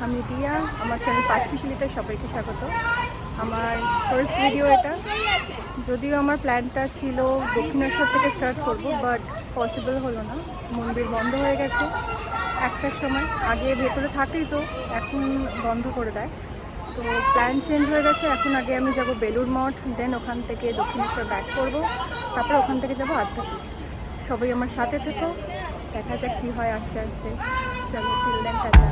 আমি দিয়া, আমার চ্যানেল 5 পিছলিতে সবাইকে স্বাগত। আমার ফার্স্ট ভিডিও এটা, যদিও আমার প্ল্যানটা ছিল দক্ষিণেশ্বর থেকে স্টার্ট করব, বাট পসিবল হলো না, মন্দির বন্ধ হয়ে গেছে 1টার সময়। আগে ভেতরে থাকেই তো, এখন বন্ধ করে দেয়, তো প্ল্যান চেঞ্জ হয়ে গেছে। এখন আগে আমি যাব বেলুড় মঠ, দেন ওখান থেকে দক্ষিণেশ্বর ব্যাক করব, তারপর ওখান থেকে যাব আদ্যাপীঠ। সবাই আমার সাথে থেকো, দেখা যাক কী হয় আস্তে আস্তে। চলো, টিল দেন, টাটা।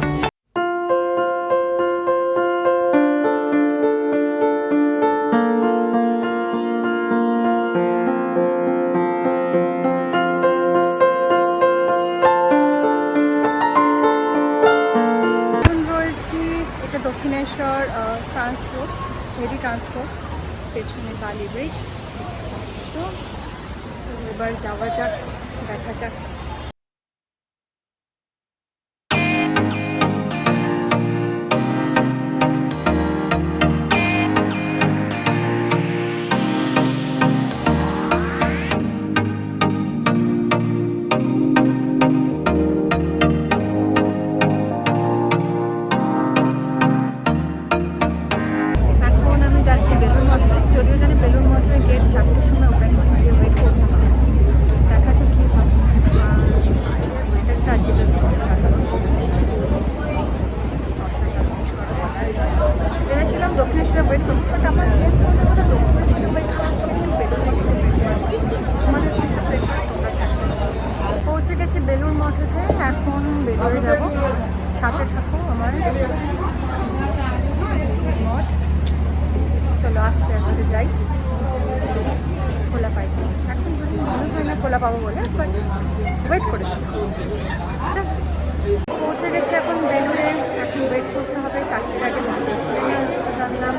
এটা দক্ষিণেশ্বর ট্রান্সপোর্ট, হেভি ট্রান্সপোর্ট, পেছনে বালি ব্রিজ। তো এবার যাওয়া যাক, দেখা যাক। যদিও জানি বেলুড় মঠের গেট 4টার সময় ওপেন হয়, ওয়েট করতে হবে, দেখা যাক কী হয়। ওয়েদারটা আজকে জাস্ট অসাধারণ, ভেবেছিলাম দক্ষিণেশ্বরে ওয়েট করবো, বাট আমার ওটা দক্ষিণেশ্বরে ওয়েট করবো, বেলুড় মঠে ওয়েট করবো। আমাদের কোনটা প্রেফার তোমরা চাচ্ছ। পৌঁছে গেছি বেলুড় মঠেতে, এখন বেলুড়ে যাবো। সাথে থাকো আমার মঠ। চলো আস্তে আস্তে যাই, খোলা পাই। এখন যদি মনে হয় না খোলা পাবো বলে, বাট ওয়েট করে পৌঁছে গেছি এখন বেলুড়ে। এখন ওয়েট করতে হবে 4টার আগে জানলাম।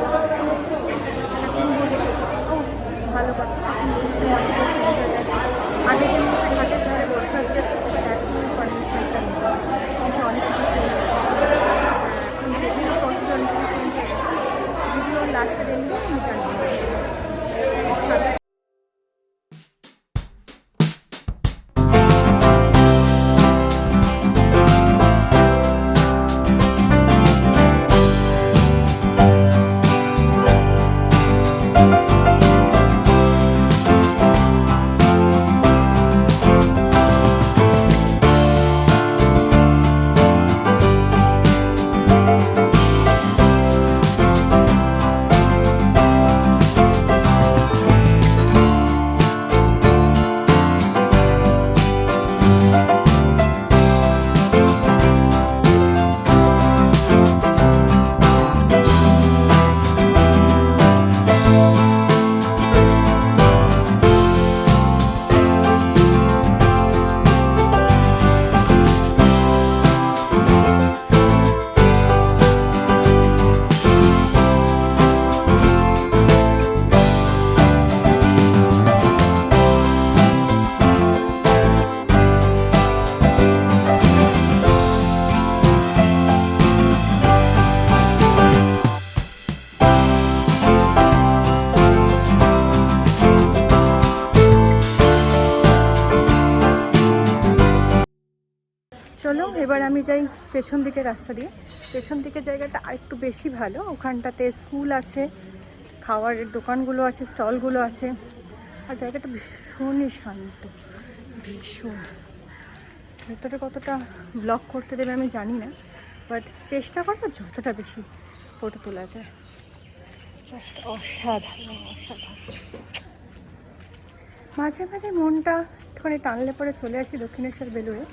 এখন বসে, ও ভালো কথা, এখন সিস্টেম অনেক চেঞ্জ হয়ে গেছে। আগে যে বসে ঘাটের ধারে বসে হচ্ছে, এখন পারমিশনটা নেই, কিন্তু অনেক কিছু চেঞ্জ হয়ে গেছে। এখন যেদিনও পসিবল অনেক কিছু চেঞ্জ হয়ে গেছে। ভিডিও লাস্টে দেখলে আমি জানি। চলো এবার আমি যাই পেছন দিকের রাস্তা দিয়ে। পেছন দিকের জায়গাটা আরেকটু বেশি ভালো, ওখানটাতে স্কুল আছে, খাওয়ারের দোকানগুলো আছে, স্টলগুলো আছে, আর জায়গাটা ভীষণই শান্ত, ভীষণ। ভেতরে কতটা ব্লগ করতে দেবে আমি জানি না, বাট চেষ্টা করবো যতটা বেশি ফটো তোলা যায়। জাস্ট অসাধারণ, অসাধারণ। মাঝে মাঝে মনটা একটুখানি টানলে পরে চলে আসি দক্ষিণেশ্বর বেলুড়ে।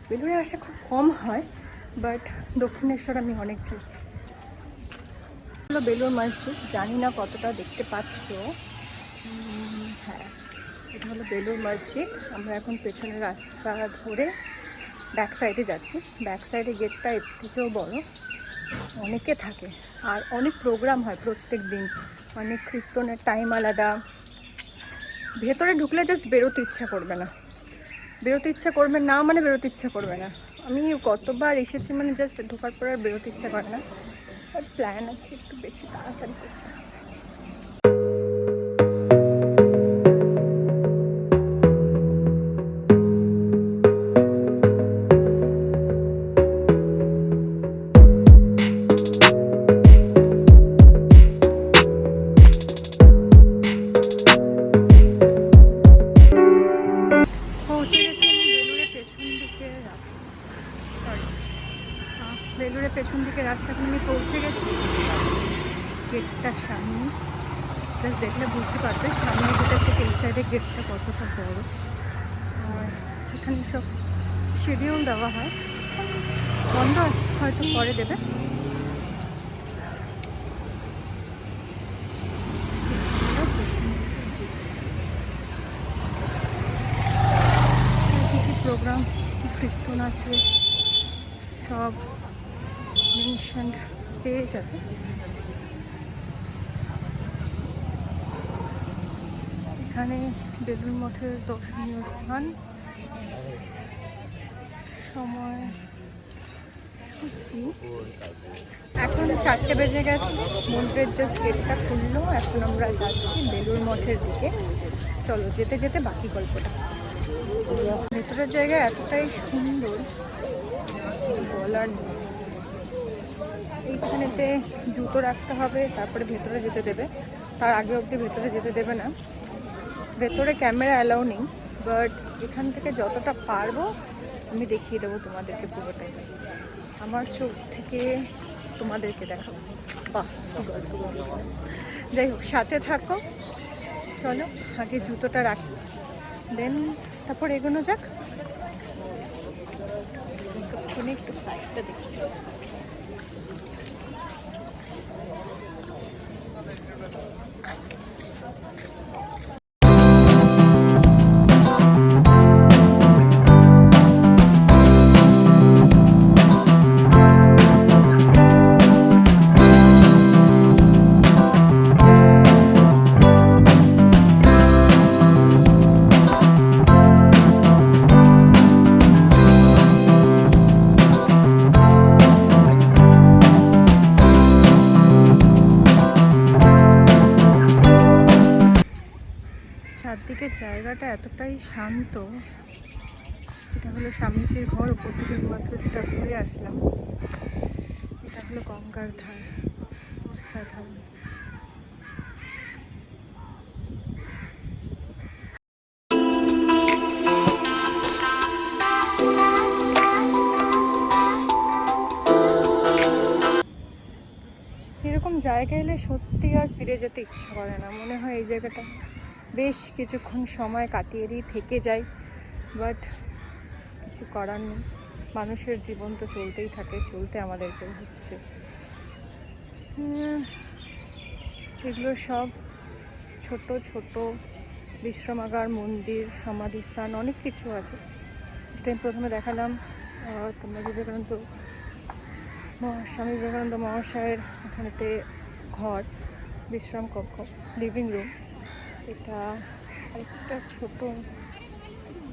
বেলুড়ে আসা খুব কম হয়, বাট দক্ষিণেশ্বর আমি অনেক যাই। হলো বেলুড় মসজিদ, জানি না কতটা দেখতে পাচ্ছ। হ্যাঁ, এটা হলো বেলুড় মসজিদ। আমরা এখন পেছনের রাস্তা ধরে ব্যাক সাইডে যাচ্ছি। ব্যাক সাইডে গেটটা এর থেকেও বড়, অনেকে থাকে, আর অনেক প্রোগ্রাম হয় প্রত্যেক দিন, অনেক কীর্তনের টাইম আলাদা। ভেতরে ঢুকলে জাস্ট বেরোতে ইচ্ছা করবে না, বেরোতে ইচ্ছা করবে না মানে বেরোতে ইচ্ছা করবে না। আমি কতবার এসেছি, মানে জাস্ট ঢোকার পর আর বেরোতে ইচ্ছা করে না। আর প্ল্যান আছে একটু বেশি তাড়াতাড়ি করতে হবে। বেলুড়ের পেছন দিকে রাস্তাখানে আমি পৌঁছে গেছি, গেটটার সামনে। জাস্ট দেখলে বুঝতে পারবে সামনে গেটের থেকে এই সাইডে গেটটা কতটা বড়। আর এখানে সব শিডিউল দেওয়া হয়, বন্ধ আছে হয়তো পরে দেবে। প্রোগ্রাম কীর্তন আছে সব মেনশন পেয়ে যাবে। এখানে বেলুড় মঠের দর্শনীয় স্থান। সময় এখন 4টে বেজে গেছে, মন্দিরের জাস্ট গেটটা খুললো। এখন আমরা যাচ্ছি বেলুড় মঠের দিকে। চলো যেতে যেতে বাকি গল্পটা। ভেতরের জায়গা এতটাই সুন্দর বলার নেই। এইখানেতে জুতো রাখতে হবে, তারপরে ভেতরে যেতে দেবে। তার আগে অবধি ভেতরে যেতে দেবে না। ভেতরে ক্যামেরা অ্যালাউ নেই, বাট এখান থেকে যতটা পারবো আমি দেখিয়ে দেবো তোমাদেরকে পুরোটাই। আমার চোখ থেকে তোমাদেরকে দেখাবো। বাহ, গল্প। যাই হোক, সাথে থাকো। চলো আগে জুতোটা রাখি, দেন তারপর এগোনো যাক। একটু সাইডটা দেখি। চারদিকে জায়গাটা এতটাই শান্ত। এটা হলো স্বামীজির ঘর, উপর থেকে মাত্র যেটা ঘুরে আসলাম। এটা হলো গঙ্গার ধার। সাধারণ এরকম জায়গা এলে সত্যি আর ফিরে যেতে ইচ্ছা করে না। মনে হয় এই জায়গাটা বেশ কিছুক্ষণ সময় কাটিয়ে দিই, থেকে যাই। বাট কিছু করার নেই, মানুষের জীবন তো চলতেই থাকে, চলতে আমাদেরকে হচ্ছে। এগুলো সব ছোট ছোট বিশ্রামাগার, মন্দির, সমাধিস্থান, অনেক কিছু আছে। যেটা আমি প্রথমে দেখালাম তোমার স্বামী বিবেকানন্দ মহাশয়ের এখানেতে ঘর, বিশ্রাম কক্ষ, লিভিং রুম। এটা একটা ছোট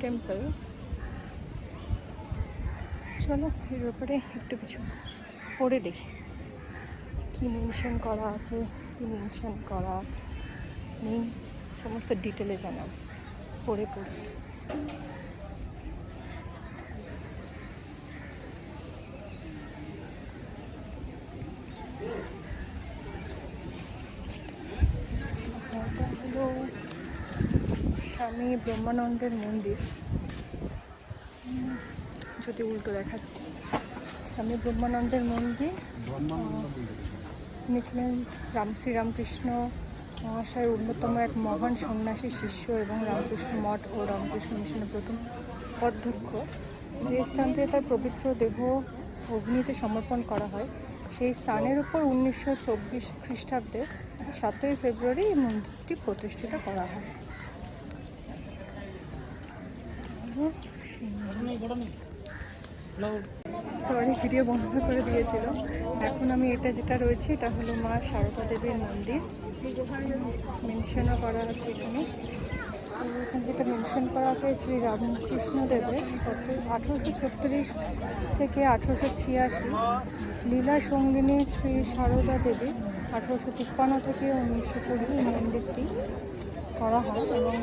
টেম্পল। চলো এর ব্যাপারে একটু কিছু পড়ে দেখি, কী মেনশন করা আছে, কী মেনশন করা নেই, সমস্ত ডিটেলে জানাবো পড়ে পড়ে। জায়গা হলো স্বামী ব্রহ্মানন্দের মন্দির। যদি উল্টো দেখাচ্ছি, স্বামী ব্রহ্মানন্দের মন্দির। তিনি ছিলেন শ্রীরামকৃষ্ণ মহাশয়ের অন্যতম এক মহান সন্ন্যাসী শিষ্য এবং রামকৃষ্ণ মঠ ও রামকৃষ্ণ মিশনের প্রথম অধ্যক্ষ। যে স্থান থেকে তার পবিত্র দেহ অগ্নিতে সমর্পণ করা হয়, সেই স্থানের উপর 1924 খ্রিস্টাব্দে 7ই ফেব্রুয়ারি এই মন্দিরটি প্রতিষ্ঠিত করা হয়। সরি, ভিডিও বন্ধ করে দিয়েছিল। এখন আমি যেটা রয়েছে এটা হলো মা সারদা দেবীর মন্দির। মেনশনও করা আছে এখানে। এখানে যেটা মেনশন করা আছে, শ্রী রামকৃষ্ণ দেবের 1836 থেকে 1886, লীলা সঙ্গিনী শ্রী সারদা দেবী 1853 থেকে 1920 এই মন্দিরটি করা হয় এবং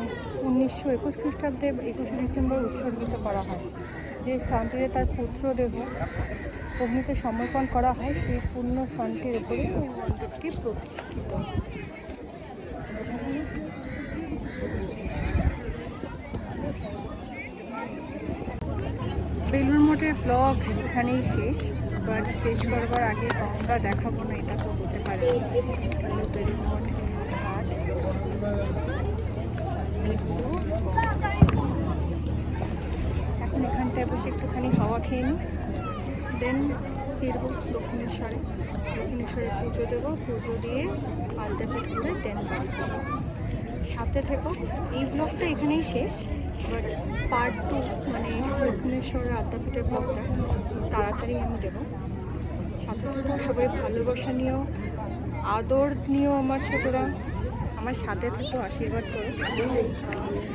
1921 খ্রিস্টাব্দে 21শে ডিসেম্বর উৎসর্গিত করা হয়। যে স্থানটিতে তার পুত্র দেহ অগ্নিতে সমর্পণ করা হয়, সেই পূর্ণ স্থানটির উপরে এই মন্দিরটি প্রতিষ্ঠিত। বেলুড় মঠের ব্লগ এখানেই শেষ। বাট শেষ করবার আগে গঙ্গা দেখাবো না এটা তো হতে পারে না। এখন এখানটায় বসে একটুখানি হাওয়া খেয়ে নিই, দেন ফিরবো দক্ষিণেশ্বরে। দক্ষিণেশ্বরে পুজো দেবো, পুজো দিয়ে আলতাপেট করে দেন বাড়ি যাবো। সাথে থেকো। এই ব্লগটা এখানেই শেষ, বাট পার্ট 2 মানে দক্ষিণেশ্বরের আদ্যাপীঠের ব্লগটা তাড়াতাড়ি আমি দেবো। সাথে থেকো, সবাই ভালোবাসা নিও, আদর নিও আমার ছোটরা, আমার সাথে থেকো, আশীর্বাদ করো।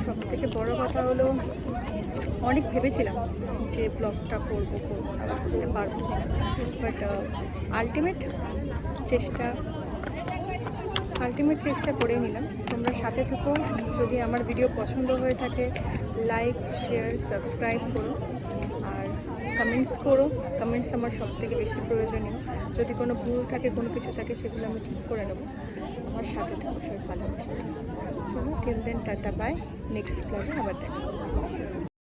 সব থেকে বড় কথা হলো, অনেক ভেবেছিলাম যে ব্লগটা করবো না, করতে পারবো না, বাট আলটিমেট চেষ্টা করে নিলাম। তোমরা সাথে থেকো। যদি আমার ভিডিও পছন্দ হয়ে থাকে, লাইক, শেয়ার, সাবস্ক্রাইব করো আর কমেন্টস করো। কমেন্টস আমার সব থেকে বেশি প্রয়োজনীয়। যদি কোনো ভুল থাকে, কোনো কিছু থাকে, সেগুলো আমি ঠিক করে নেবো। আমার সাথে থেকো, সবাই ভালোবাসা। চলো, till then, tata, bye. Next ব্লগে আবার দেখা।